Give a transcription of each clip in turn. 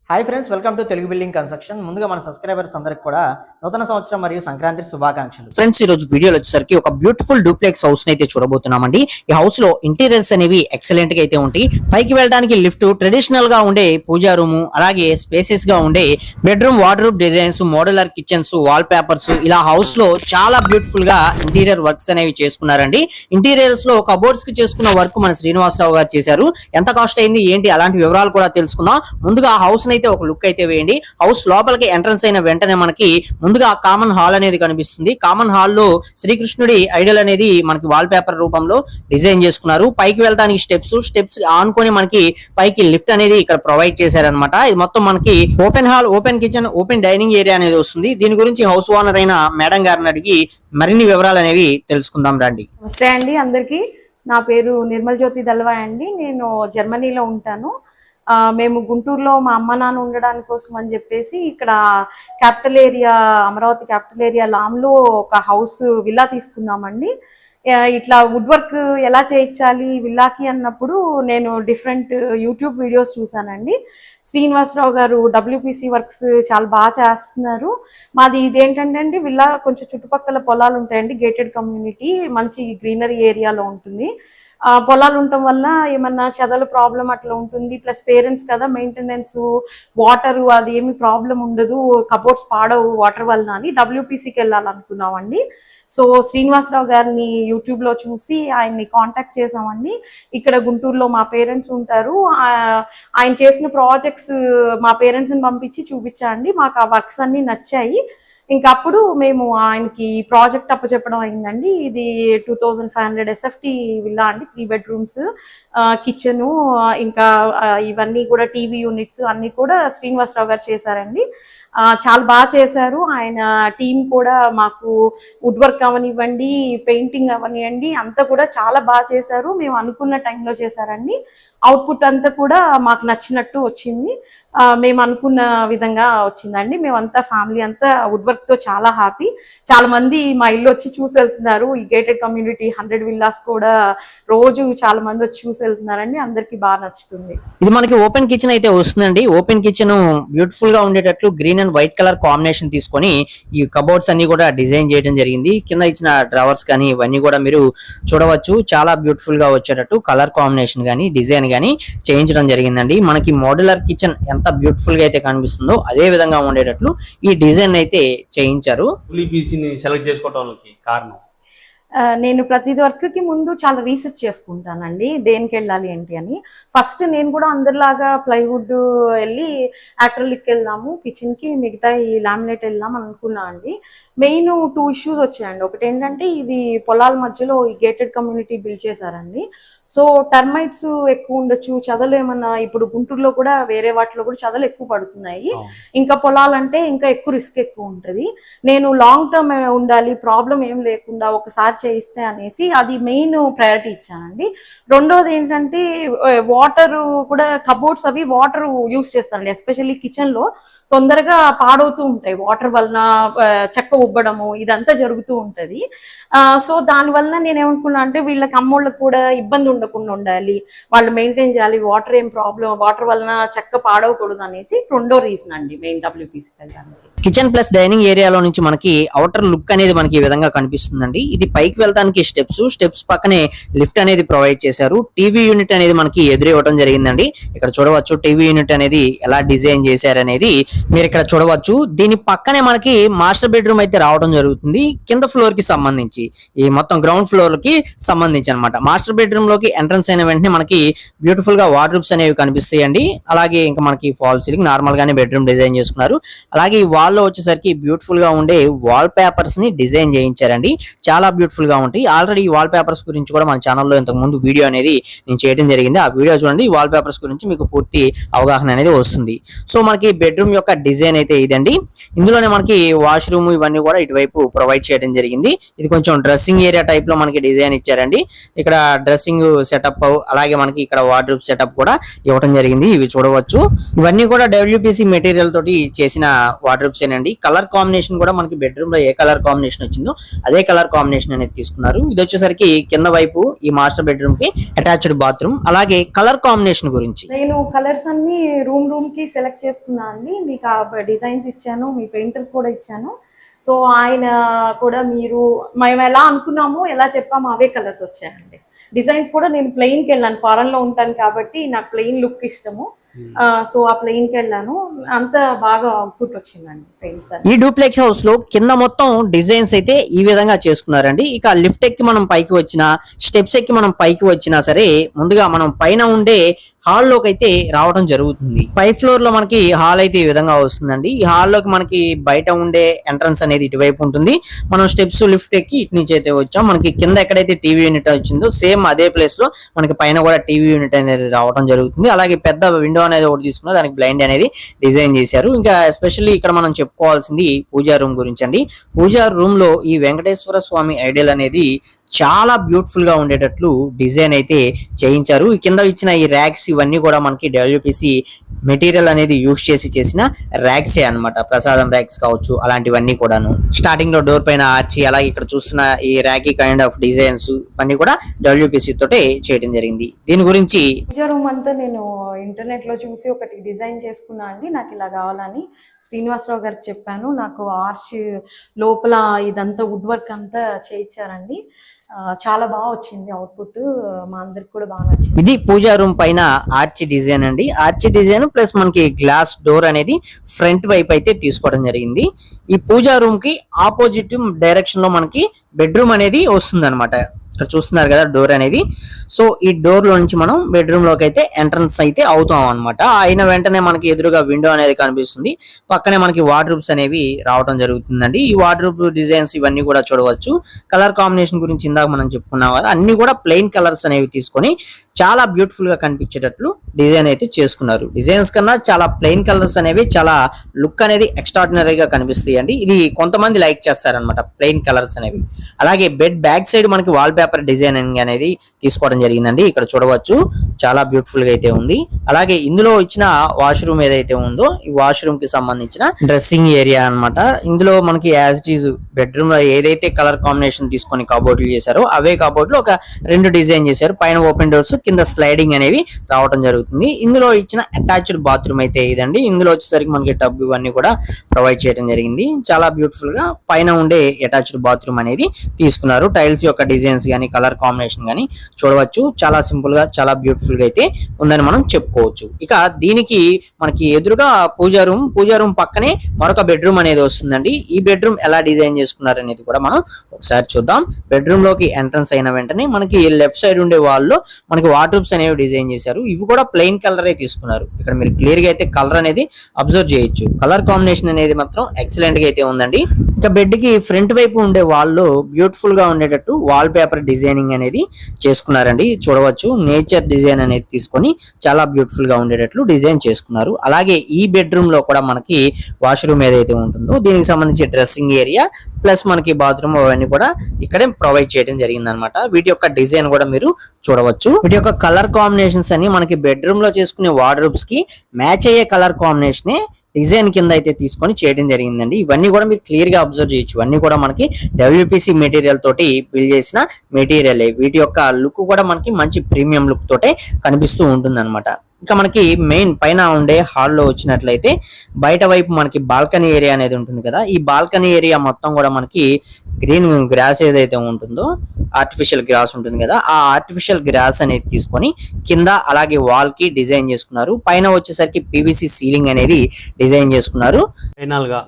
Hi friends, welcome to Telugu building construction. ముందుగా మన subscribers అందరికి కూడా నూతన సంవత్సరం మరియు సంక్రాంతి శుభాకాంక్షలు. ఫ్రెండ్స్, ఈ రోజు వీడియోలో వచ్చేసరికి ఒక బ్యూటిఫుల్ డూప్లెక్స్ హౌస్ అయితే చూడబోతున్నామండి. ఈ హౌస్ లో ఇంటీరియర్స్ అనేవి ఎక్సలెంట్ గా అయితే ఉంటాయి. పైకి వెళ్ళడానికి లిఫ్ట్, ట్రెడిషనల్ గా ఉండే పూజా రూమ్, అలాగే స్పేసెస్ గా ఉండే bedroom, wardrobe designs, modular kitchens, wall papers, ఇలా హౌస్ లో చాలా బ్యూటిఫుల్ గా ఇంటీరియర్ వర్క్స్ అనేవి చేసుకున్నారండి. ఇంటీరియర్స్ లో కబోర్డ్స్ కి చేసుకున్న వర్క్ మన శ్రీనివాసరావు గారు చేశారు. ఎంత కాస్ట్ అయింది ఏంటి అలాంటి వివరాలు కూడా తెలుసుకుందాం. ముందుగా హౌస్ అయితే ఒక లుక్ అయితే వేయండి. హౌస్ లోపలికి ఎంట్రన్స్ అయిన వెంటనే మనకి ముందుగా కామన్ హాల్ అనేది కనిపిస్తుంది. కామన్ హాల్ లో శ్రీకృష్ణుడి ఐడల్ అనేది మనకి వాల్ పేపర్ రూపంలో డిజైన్ చేసుకున్నారు. పైకి వెళ్ళడానికి స్టెప్స్ ఆనుకొని మనకి పైకి లిఫ్ట్ అనేది ఇక్కడ ప్రొవైడ్ చేశారనమాట. ఇది మొత్తం మనకి open hall, open kitchen, open dining area అనేది వస్తుంది. దీని గురించి హౌస్ ఓనర్ అయిన మేడం గారిని అడిగి మరిన్ని వివరాలు అనేవి తెలుసుకుందాం రండి. నమస్తే అండి అందరికి. నా పేరు నిర్మల్ జ్యోతి దల్వాయ్ అండి. నేను జర్మనీలో ఉంటాను. మేము గుంటూరులో మా అమ్మ నాన్న ఉండడానికి కోసం అని చెప్పేసి ఇక్కడ capital area, Amaravati capital area లామ్లో ఒక హౌస్ విల్లా తీసుకున్నామండి. ఇట్లా వుడ్ వర్క్ ఎలా చేయించాలి విల్లాకి అన్నప్పుడు నేను డిఫరెంట్ యూట్యూబ్ వీడియోస్ చూసానండి. శ్రీనివాసరావు గారు డబ్ల్యూపీసీ వర్క్స్ చాలా బాగా చేస్తున్నారు. మాది ఇదేంటంటే అండి, విల్లా కొంచెం చుట్టుపక్కల పొలాలు ఉంటాయండి. గేటెడ్ కమ్యూనిటీ, మంచి గ్రీనరీ ఏరియాలో ఉంటుంది. పొలాలు ఉండటం వల్ల ఏమన్నా చెదల ప్రాబ్లం అట్లా ఉంటుంది. ప్లస్ పేరెంట్స్ కదా, మెయింటెనెన్స్, వాటర్ అది ఏమి ప్రాబ్లం ఉండదు, కబోర్డ్స్ పాడవు వాటర్ వల్ల అని డబ్ల్యూపీసీకి వెళ్ళాలనుకున్నామండి. సో శ్రీనివాసరావు గారిని యూట్యూబ్లో చూసి ఆయన్ని కాంటాక్ట్ చేసామండి. ఇక్కడ గుంటూరులో మా పేరెంట్స్ ఉంటారు. ఆయన చేసిన ప్రాజెక్ట్స్ మా పేరెంట్స్ని పంపించి చూపించండి. మాకు ఆ వర్క్స్ అన్నీ నచ్చాయి. ఇంకా అప్పుడు మేము ఆయనకి ప్రాజెక్ట్ అప్పచెప్పడం అయిందండి. ఇది 2500 SFT విల్లా అండి. 3 bedrooms, కిచెను, ఇంకా ఇవన్నీ కూడా టీవీ యూనిట్స్ అన్నీ కూడా శ్రీనివాసరావు గారు చేశారండి. చాలా బాగా చేశారు. ఆయన టీం కూడా మాకు వుడ్ వర్క్ అవనివ్వండి, పెయింటింగ్ అవనివ్వండి, అంతా కూడా చాలా బాగా చేశారు. మేము అనుకున్న టైంలో చేశారండి. అవుట్పుట్ అంతా కూడా మాకు నచ్చినట్టు వచ్చింది. మేము అనుకున్న విధంగా వచ్చిందండి. మేమంతా ఫ్యామిలీ అంతా వుడ్ వర్క్ తో చాలా హ్యాపీ. చాలా మంది మా ఇల్లు వచ్చి చూసి వెళ్తున్నారు. ఈ గేటెడ్ కమ్యూనిటీ 100 villas కూడా రోజు చాలా మంది వచ్చి చూసి వెళ్తున్నారండి. అందరికి బాగా నచ్చుతుంది. ఇది మనకి ఓపెన్ కిచెన్ అయితే వస్తుందండి. ఓపెన్ కిచెన్ బ్యూటిఫుల్ గా ఉండేటట్లు green and white colour combination తీసుకొని ఈ కబోర్డ్స్ అన్ని కూడా డిజైన్ చేయడం జరిగింది. కింద ఇచ్చిన డ్రావర్స్ కానీ ఇవన్నీ కూడా మీరు చూడవచ్చు. చాలా బ్యూటిఫుల్ గా వచ్చేటట్టు కలర్ కాంబినేషన్ కానీ డిజైన్ కానీ చేయించడం జరిగిందండి. మనకి మోడ్యులర్ కిచెన్ ఎంత బ్యూటిఫుల్ గా అయితే కనిపిస్తుందో అదే విధంగా ఉండేటట్లు ఈ డిజైన్ అయితే చేయించారు. సెలెక్ట్ చేసుకోవడానికి కారణం, నేను ప్రతి వర్క్కి ముందు చాలా రీసెర్చ్ చేసుకుంటానండి, దేనికి వెళ్ళాలి ఏంటి అని. ఫస్ట్ నేను కూడా అందరిలాగా ప్లైవుడ్ వెళ్ళి యాక్రిలిక్ వెళ్దాము, కిచెన్కి మిగతా ఈ లామినేట్ వెళ్దాం అనుకున్నా అండి. మెయిన్ 2 issues వచ్చాయండి. ఒకటి ఏంటంటే, ఇది పొలాల మధ్యలో ఈ గేటెడ్ కమ్యూనిటీ బిల్డ్ చేశారండి. సో టర్మైట్స్ ఎక్కువ ఉండొచ్చు, చదలు ఏమన్నా ఇప్పుడు గుంటూరులో కూడా వేరే వాటిలో కూడా చదలు ఎక్కువ పడుతున్నాయి. ఇంకా పొలాలంటే ఇంకా ఎక్కువ రిస్క్ ఎక్కువ ఉంటుంది. నేను లాంగ్ టర్మ్ ఉండాలి, ప్రాబ్లం ఏం లేకుండా ఒకసారి చేయిస్తే అనేసి అది మెయిన్ ప్రయారిటీ ఇచ్చానండి. రెండోది ఏంటంటే, వాటర్ కూడా కబోర్డ్స్ అవి వాటర్ యూస్ చేస్తానండి. ఎస్పెషల్లీ కిచెన్ లో తొందరగా పాడవుతూ ఉంటాయి వాటర్ వలన, చెక్క ఉబ్బడము ఇదంతా జరుగుతూ ఉంటది. సో దానివల్ల నేను ఏమనుకున్నా అంటే, వీళ్ళకి అమ్మోళ్ళకి కూడా ఇబ్బంది ఉండకుండా ఉండాలి, వాళ్ళు మెయింటైన్ చేయాలి, వాటర్ ఏం ప్రాబ్లం, వాటర్ వలన చెక్క పాడవకూడదు అనేసి రెండో రీజన్ అండి మెయిన్ డబ్ల్యూపీసీ వెళ్ళడానికి. కిచెన్ ప్లస్ డైనింగ్ ఏరియాలో నుంచి మనకి అవుటర్ లుక్ అనేది మనకి ఈ విధంగా కనిపిస్తుందండి. ఇది పైకి వెళ్ళడానికి స్టెప్స్ పక్కనే లిఫ్ట్ అనేది ప్రొవైడ్ చేశారు. టీవీ యూనిట్ అనేది మనకి ఎదురు ఇవ్వడం జరిగిందండి. ఇక్కడ చూడవచ్చు టీవీ యూనిట్ అనేది ఎలా డిజైన్ చేశారనేది మీరు ఇక్కడ చూడవచ్చు. దీని పక్కనే మనకి మాస్టర్ బెడ్రూమ్ అయితే రావడం జరుగుతుంది. కింద ఫ్లోర్ కి సంబంధించి ఈ మొత్తం గ్రౌండ్ ఫ్లోర్ కి సంబంధించి అనమాట. మాస్టర్ బెడ్రూమ్ లోకి ఎంట్రన్స్ అయిన వెంటనే మనకి బ్యూటిఫుల్ గా వార్డ్రోబ్స్ అనేవి కనిపిస్తాయండి. అలాగే ఇంకా మనకి ఫాల్ సీలింగ్, నార్మల్ గానే బెడ్రూమ్ డిజైన్ చేసుకున్నారు. అలాగే ఈ వాల్ లో వచ్చేసరికి బ్యూటిఫుల్ గా ఉండే వాల్ పేపర్స్ ని డిజైన్ చేయించారండి. చాలా బ్యూటిఫుల్ గా ఉంటాయి. ఆల్రెడీ ఈ వాల్ పేపర్స్ గురించి కూడా మన ఛానల్లో ఇంతకు ముందు వీడియో అనేది నేను చేయడం జరిగింది. ఆ వీడియో చూడండి. ఈ వాల్ పేపర్స్ గురించి మీకు పూర్తి అవగాహన అనేది వస్తుంది. సో మనకి బెడ్రూమ్ యొక్క డిజైన్ అయితే ఇదండి. ఇందులోనే మనకి వాష్రూమ్ ఇవన్నీ కూడా ఇటువైపు ప్రొవైడ్ చేయడం జరిగింది. ఇది కొంచెం డ్రెస్సింగ్ ఏరియా టైప్ లో మనకి డిజైన్ ఇచ్చారండి. ఇక్కడ డ్రెస్సింగ్ సెటప్, అలాగే మనకి ఇక్కడ వార్డ్రోబ్ సెటప్ కూడా ఇవ్వడం జరిగింది. ఇవి చూడవచ్చు. ఇవన్నీ కూడా WPC మెటీరియల్ తోటి చేసిన వార్డ్రోబ్స్ ఏనండి. కలర్ కాంబినేషన్ కూడా మనకి బెడ్రూమ్ లో ఏ కలర్ కాంబినేషన్ వచ్చిందో అదే కలర్ కాంబినేషన్ అనేది తీసుకున్నారు. ఇది వచ్చేసరికి కింద వైపు ఈ మాస్టర్ బెడ్రూమ్ కి అటాచ్డ్ బాత్రూమ్. అలాగే కలర్ కాంబినేషన్ గురించి నేను కలర్స్ అన్ని రూమ్ కి సెలెక్ట్ చేసుకున్నా అండి. మీకు ఆ డిజైన్స్ ఇచ్చాను, మీ పెయింటర్ కూడా ఇచ్చాను. సో ఆయన కూడా మేము ఎలా అనుకున్నామో ఎలా చెప్పామో అవే కలర్స్ వచ్చాయండి. డిజైన్స్ కూడా నేను ప్లెయిన్కి వెళ్ళాను, ఫారెన్ లో ఉంటాను కాబట్టి నాకు ప్లెయిన్ లుక్ ఇష్టము. సో ఆ ప్లెయిన్కి వెళ్ళాను, అంత బాగా అవుట్పుట్ వచ్చిందండి పెయింట్స్. ఈ డూప్లెక్స్ హౌస్ లో కింద మొత్తం డిజైన్స్ అయితే ఈ విధంగా చేసుకున్నారండి. ఇక లిఫ్ట్ ఎక్కి మనం పైకి వచ్చినా, స్టెప్స్ ఎక్కి మనం పైకి వచ్చినా సరే ముందుగా మనం పైన ఉండే హాల్ లోకి అయితే రావడం జరుగుతుంది. 5th ఫ్లోర్ లో మనకి హాల్ అయితే ఈ విధంగా వస్తుందండి. ఈ హాల్ లోకి మనకి బయట ఉండే ఎంట్రన్స్ అనేది ఇటువైపు ఉంటుంది. మనం స్టెప్స్ లిఫ్ట్ ఎక్కి ఇటు నుంచి అయితే వచ్చాం. మనకి కింద ఎక్కడైతే టీవీ యూనిట్ వచ్చిందో సేమ్ అదే ప్లేస్ లో మనకి పైన కూడా టీవీ యూనిట్ అనేది రావడం జరుగుతుంది. అలాగే పెద్ద విండో అనేది ఒకటి తీసుకున్నా, దానికి బ్లైండ్ అనేది డిజైన్ చేశారు. ఇంకా ఎస్పెషల్లీ ఇక్కడ మనం చెప్పుకోవాల్సింది పూజా రూమ్ గురించి అండి. పూజా రూమ్ లో ఈ వెంకటేశ్వర స్వామి ఐడియల్ అనేది చాలా బ్యూటిఫుల్ గా ఉండేటట్లు డిజైన్ అయితే చేయించారు. ఈ కింద ఇచ్చిన ఈ ర్యాక్స్ ఇవన్నీ కూడా మనకి WPC మెటీరియల్ అనేది యూజ్ చేసి చేసిన ర్యాక్సే అన్నమాట. ప్రసాదం ర్యాక్స్ కావచ్చు, అలాంటివన్నీ కూడాను. స్టార్టింగ్ లో డోర్ పైన ఆర్చి, అలాగే ఇక్కడ చూస్తున్న ఈ ర్యాకీ కైండ్ ఆఫ్ డిజైన్స్ ఇవన్నీ కూడా WPC తోటే చేయడం జరిగింది. దీని గురించి పూజా రూమ్ అంతా నేను ఇంటర్నెట్ లో చూసి ఒకటి డిజైన్ చేసుకున్నా అండి. నాకు ఇలా కావాలని శ్రీనివాసరావు గారికి చెప్పాను. నాకు ఆర్చ్ లోపల ఇదంతా వుడ్ వర్క్ అంతా చేయించారండి. చాలా బాగా వచ్చింది అవుట్పుట్, మా అందరికి కూడా బాగా నచ్చింది. ఇది పూజా రూమ్ పైన ఆర్చ్ డిజైన్ అండి. ఆర్చ్ డిజైన్ ప్లస్ మనకి గ్లాస్ డోర్ అనేది ఫ్రంట్ వైపు అయితే తీసుకోవడం జరిగింది. ఈ పూజా రూమ్ కి ఆపోజిట్ డైరెక్షన్ లో మనకి బెడ్రూమ్ అనేది వస్తుంది అనమాట. ఇక్కడ చూస్తున్నారు కదా డోర్ అనేది. సో ఈ డోర్ లో నుంచి మనం బెడ్రూమ్ లోకి అయితే ఎంట్రన్స్ అయితే అవుతాం అనమాట. అయిన వెంటనే మనకి ఎదురుగా విండో అనేది కనిపిస్తుంది. పక్కనే మనకి వార్డ్రోబ్స్ అనేవి రావడం జరుగుతుందండి. ఈ వార్డ్రోబ్ డిజైన్స్ ఇవన్నీ కూడా చూడవచ్చు. కలర్ కాంబినేషన్ గురించి ఇందాక మనం చెప్పుకున్నాం కదా, అన్ని కూడా ప్లెయిన్ కలర్స్ అనేవి తీసుకొని చాలా బ్యూటిఫుల్ గా కనిపించేటట్లు డిజైన్ అయితే చేసుకున్నారు. డిజైన్స్ కన్నా చాలా ప్లెయిన్ కలర్స్ అనేవి చాలా లుక్ అనేది ఎక్స్ట్రాడినరీగా కనిపిస్తాయి అండి. ఇది కొంతమంది లైక్ చేస్తారనమాట ప్లెయిన్ కలర్స్ అనేవి. అలాగే బెడ్ బ్యాక్ సైడ్ మనకి వాల్ పేపర్ డిజైనింగ్ అనేది తీసుకోవడం జరిగిందండి. ఇక్కడ చూడవచ్చు, చాలా బ్యూటిఫుల్ గా అయితే ఉంది. అలాగే ఇందులో ఇచ్చిన వాష్రూమ్ ఏదైతే ఉందో ఈ వాష్రూమ్ కి సంబంధించిన డ్రెస్సింగ్ ఏరియా అన్నమాట. ఇందులో మనకి యాజ్ ఇట్ ఈజ్ బెడ్రూమ్ లో ఏదైతే కలర్ కాంబినేషన్ తీసుకొని కబోర్డ్లు చేశారో అవే కబోర్డ్లు ఒక 2 డిజైన్ చేశారు. పైన ఓపెన్ డోర్స్, కింద స్లైడింగ్ అనేవి రావడం జరుగుతుంది. ఇందులో ఇచ్చిన అటాచ్డ్ బాత్రూమ్ అయితే ఇదండి. ఇందులో వచ్చేసరికి మనకి టబ్ ఇవన్నీ కూడా ప్రొవైడ్ చేయడం జరిగింది. చాలా బ్యూటిఫుల్ గా పైన ఉండే అటాచ్డ్ బాత్రూమ్ అనేది తీసుకున్నారు. టైల్స్ యొక్క డిజైన్స్ గానీ, కలర్ కాంబినేషన్ గానీ చూడవచ్చు. చాలా సింపుల్ గా చాలా బ్యూటిఫుల్ గా అయితే ఉందని మనం చెప్పుకోవచ్చు. ఇక దీనికి మనకి ఎదురుగా పూజా రూమ్ పక్కనే మరొక బెడ్రూమ్ అనేది వస్తుందండి. ఈ బెడ్రూమ్ ఎలా డిజైన్ చేసుకున్నారు అనేది కూడా మనం ఒకసారి చూద్దాం. బెడ్రూమ్ లోకి ఎంట్రన్స్ అయిన వెంటనే మనకి లెఫ్ట్ సైడ్ ఉండే వాల్ లో మనకి వార్డ్రోబ్స్ అనేవి డిజైన్ చేశారు. ఇవి కూడా ప్లెయిన్ కలర్ తీసుకున్నారు. ఇక్కడ మీరు క్లియర్ గా అయితే కలర్ అనేది అబ్జర్వ్ చేయొచ్చు. కలర్ కాంబినేషన్ అనేది మాత్రం ఎక్సలెంట్ గా అయితే ఉందండి. ఇక బెడ్ కి ఫ్రంట్ వైపు ఉండే వాల్ లో బ్యూటిఫుల్ గా ఉండేటట్టు వాల్ పేపర్ డిజైనింగ్ అనేది చేసుకున్నారండి. చూడవచ్చు, నేచర్ డిజైన్ అనేది తీసుకొని చాలా బ్యూటిఫుల్ గా ఉండేటట్లు డిజైన్ చేసుకున్నారు. అలాగే ఈ బెడ్రూమ్ లో కూడా మనకి వాష్రూమ్ ఏదైతే ఉంటుందో దీనికి సంబంధించి డ్రెస్సింగ్ ఏరియా ప్లస్ మనకి బాత్రూమ్ అవన్నీ కూడా ఇక్కడే ప్రొవైడ్ చేయడం జరిగింది అనమాట. వీటి యొక్క డిజైన్ కూడా మీరు చూడవచ్చు. వీటి యొక్క కలర్ కాంబినేషన్స్ అన్ని మనకి బెడ్రూమ్ లో చేసుకునే వార్డ్రోబ్స్ కి మ్యాచ్ అయ్యే కలర్ కాంబినేషన్ డిజైన్ కింద అయితే తీసుకొని చేయడం జరిగిందండి. ఇవన్నీ కూడా మీరు క్లియర్ గా అబ్జర్వ్ చేయొచ్చు. ఇవన్నీ కూడా మనకి WPC మెటీరియల్ తోటి బిల్డ్ చేసిన మెటీరియల్. వీటి యొక్క లుక్ కూడా మనకి మంచి ప్రీమియం లుక్ తోటే కనిపిస్తూ ఉంటుంది అనమాట. ఇక మనకి మెయిన్ పైన ఉండే హాల్లో వచ్చినట్లయితే బయట వైపు మనకి బాల్కనీ ఏరియా అనేది ఉంటుంది కదా. ఈ బాల్కనీ ఏరియా మొత్తం కూడా మనకి గ్రీన్ గ్రాస్ ఏదైతే ఉంటుందో ఆర్టిఫిషియల్ గ్రాస్ ఉంటుంది కదా, ఆ ఆర్టిఫిషియల్ గ్రాస్ అనేది తీసుకొని కింద అలాగే వాల్ కి డిజైన్ చేసుకున్నారు. పైన వచ్చేసరికి PVC సీలింగ్ అనేది డిజైన్ చేసుకున్నారు. ఫైనల్ గా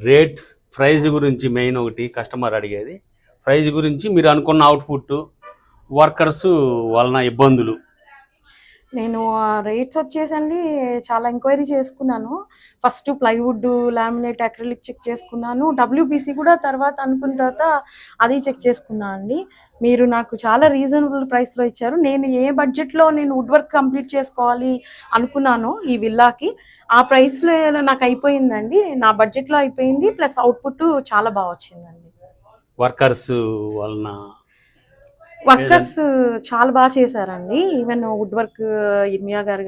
రేట్స్, ప్రైస్ గురించి మెయిన్ ఒకటి కస్టమర్ అడిగేది. ప్రైస్ గురించి మీరు అనుకున్న అవుట్పుట్, వర్కర్స్ వలన ఇబ్బందులు. నేను రేట్స్ వచ్చేసండి చాలా ఎంక్వైరీ చేసుకున్నాను. First plywood, laminate, acrylic check చేసుకున్నాను. WPC కూడా తర్వాత అనుకున్న తర్వాత అది చెక్ చేసుకున్నాను అండి. మీరు నాకు చాలా రీజనబుల్ ప్రైస్లో ఇచ్చారు. నేను ఏ బడ్జెట్లో నేను వుడ్ వర్క్ కంప్లీట్ చేసుకోవాలి అనుకున్నాను ఈ విల్లాకి, ఆ ప్రైస్లో నాకు అయిపోయిందండి. నా బడ్జెట్లో అయిపోయింది. ప్లస్ అవుట్పుట్ చాలా బాగా వచ్చిందండి. వర్కర్స్ వలన వర్కర్స్ చాలా బాగా చేశారండి. ఈవెన్ వుడ్ వర్క్ ఇర్మియా గారు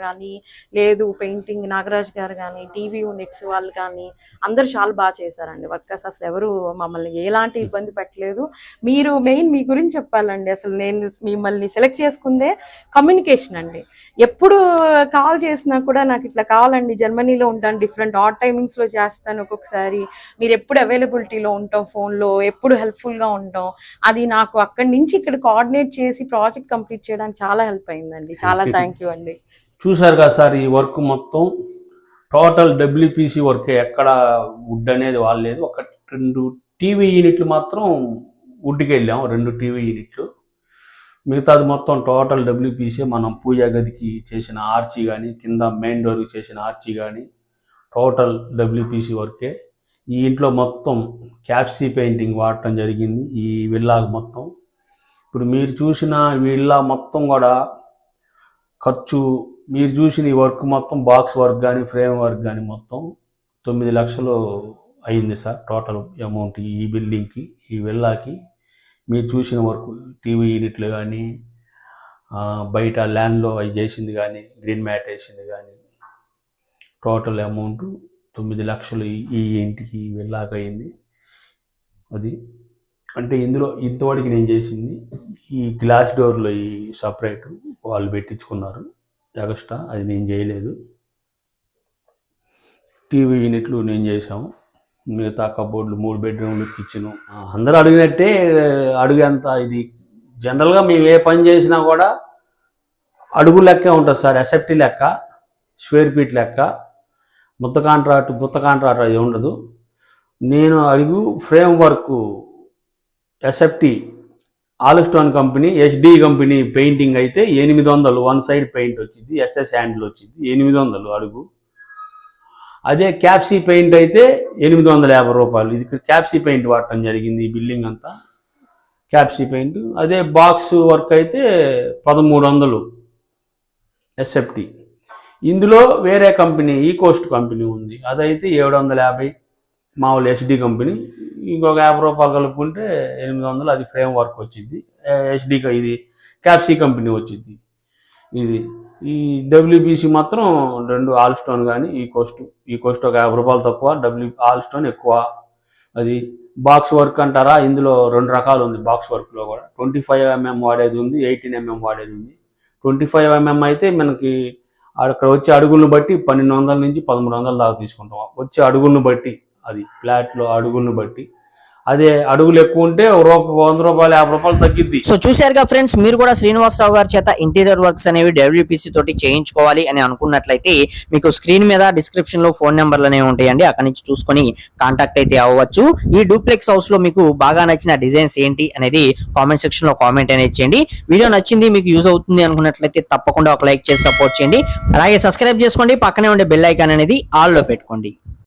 కానీ, లేదు పెయింటింగ్ నాగరాజ్ గారు కానీ, టీవీ యూనిట్స్ వాళ్ళు కానీ అందరూ చాలా బాగా చేశారండి. వర్కర్స్ అసలు ఎవరు మమ్మల్ని ఎలాంటి ఇబ్బంది పెట్టలేదు. మీరు మెయిన్ మీ గురించి చెప్పాలండి. అసలు నేను మిమ్మల్ని సెలెక్ట్ చేసుకుందే కమ్యూనికేషన్ అండి. ఎప్పుడు కాల్ చేసినా కూడా నాకు ఇట్లా కావాలండి, జర్మనీలో ఉంటాను, డిఫరెంట్ ఆడ్ టైమింగ్స్లో చేస్తాను, ఒక్కొక్కసారి మీరు ఎప్పుడు అవైలబిలిటీలో ఉంటాం, ఫోన్లో ఎప్పుడు హెల్ప్ఫుల్గా ఉంటాం, అది నాకు అక్కడి నుంచి ఇక్కడ కోఆర్డినేట్ చేసి ప్రాజెక్ట్ కంప్లీట్ చేయడానికి చాలా హెల్ప్ అయిందండి. చాలా థ్యాంక్ యూ అండి. చూసారు కదా సార్, ఈ వర్క్ మొత్తం టోటల్ డబ్ల్యూపీసీ వర్క్, ఎక్కడ వుడ్ అనేది వాడలేదు. ఒక 2 టీవీ యూనిట్లు మాత్రం వుడ్కి వెళ్ళాం, 2 టీవీ యూనిట్లు. మిగతాది మొత్తం టోటల్ డబ్ల్యూపీసీ. మనం పూజా గదికి చేసిన ఆర్చీ కానీ, కింద మెయిన్ డోర్కి చేసిన ఆర్చీ కానీ టోటల్ డబ్ల్యూపీసీ వర్కే. ఈ ఇంట్లో మొత్తం క్యాప్సీ పెయింటింగ్ వాడటం జరిగింది ఈ విల్లాకు మొత్తం. ఇప్పుడు మీరు చూసిన విల్లా మొత్తం కూడా ఖర్చు, మీరు చూసిన ఈ వర్క్ మొత్తం బాక్స్ వర్క్ కానీ ఫ్రేమ్ వర్క్ కానీ మొత్తం 9 లక్షలు అయింది సార్ టోటల్ అమౌంట్ ఈ బిల్డింగ్కి, ఈ విల్లాకి. మీరు చూసిన వర్క్ టీవీ యూనిట్లు కానీ, బయట ల్యాండ్లో అవి చేసింది కానీ, గ్రీన్ మ్యాట్ వేసింది కానీ టోటల్ అమౌంట్ 9 లక్షలు ఈ ఇంటికి ఈ విల్లాకి అయింది. అది అంటే ఇందులో ఇంతవరకు నేను చేసింది ఈ గ్లాస్ డోర్లో ఈ సపరేట్ వాళ్ళు పెట్టించుకున్నారు ఎక్స్ట్రా, అది నేను చేయలేదు. టీవీ యూనిట్లు నేను చేసాము. మిగతా కబోర్డులు, 3 బెడ్రూమ్లు, కిచెను అందరూ అడిగినట్టే అడిగేంత. ఇది జనరల్గా మేము ఏ పని చేసినా కూడా అడుగు లెక్కే ఉంటుంది సార్, ఎస్ఎఫ్టీ లెక్క, స్క్వేర్ ఫీట్ లెక్క. ముత్త కాంట్రాక్ట్ అది ఉండదు. నేను అడుగు frame work SFT Alstone company, HD company painting అయితే 800, 1 సైడ్ పెయింట్ వచ్చింది, ఎస్ఎస్ హ్యాండిల్ వచ్చింది 800 అడుగు. అదే క్యాప్సీ పెయింట్ అయితే 850 రూపాయలు. ఇది క్యాప్సీ పెయింట్ వాడటం జరిగింది ఈ బిల్డింగ్ అంతా, క్యాప్సీ పెయింట్. అదే బాక్స్ వర్క్ అయితే 1300 ఎస్ఎఫ్టీ. ఇందులో వేరే కంపెనీ ఈకోస్ట్ కంపెనీ ఉంది, అదైతే 750 మామూలు హెచ్డి కంపెనీ. ఇంకొక 50 రూపాయలు కలుపుకుంటే 800, అది ఫ్రేమ్ వర్క్ వచ్చింది. హెచ్డి ఇది క్యాప్సీ కంపెనీ వచ్చింది. ఇది ఈ డబ్ల్యూబీసీ మాత్రం 2 ఆల్స్టోన్ కానీ ఈ కోస్ట్ ఒక 50 రూపాయలు తక్కువ, ఆల్స్టోన్ ఎక్కువ. అది బాక్స్ వర్క్ అంటారా, ఇందులో 2 రకాలు ఉంది. బాక్స్ వర్క్లో కూడా 25mm వాడేది ఉంది, 18mm వాడేది ఉంది. 25mm అయితే మనకి అక్కడ వచ్చే అడుగులను బట్టి 1200 నుంచి 1300 దాకా తీసుకుంటాం, వచ్చే అడుగులను బట్టి. అది ఫ్లాట్లో అడుగులను బట్టి. అదే అడుగులు ఎక్కువ ఉంటే 100 రూపాయలు 50 రూపాయలు తగ్గిద్ది. సో చూశారుగా ఫ్రెండ్స్, మీరు కూడా శ్రీనివాసరావు గారి చేత ఇంటీరియర్ వర్క్స్ అనేవి డబ్ల్యూపీసీ తోటి చేయించుకోవాలి అని అనుకున్నట్లయితే మీకు స్క్రీన్ మీద డిస్క్రిప్షన్ లో ఫోన్ నెంబర్లు అనేవి ఉంటాయండి, అక్కడ నుంచి చూసుకొని కాంటాక్ట్ అయితే అవ్వచ్చు. ఈ డూప్లెక్స్ హౌస్ లో మీకు బాగా నచ్చిన డిజైన్స్ ఏంటి అనేది కామెంట్ సెక్షన్ లో కామెంట్ అనేది చేయండి. వీడియో నచ్చింది, మీకు యూజ్ అవుతుంది అనుకున్నట్లయితే తప్పకుండా ఒక లైక్ చేసి సపోర్ట్ చేయండి. అలాగే సబ్స్క్రైబ్ చేసుకోండి, పక్కనే ఉండే బెల్ ఐకాన్ అనేది ఆల్ లో పెట్టుకోండి.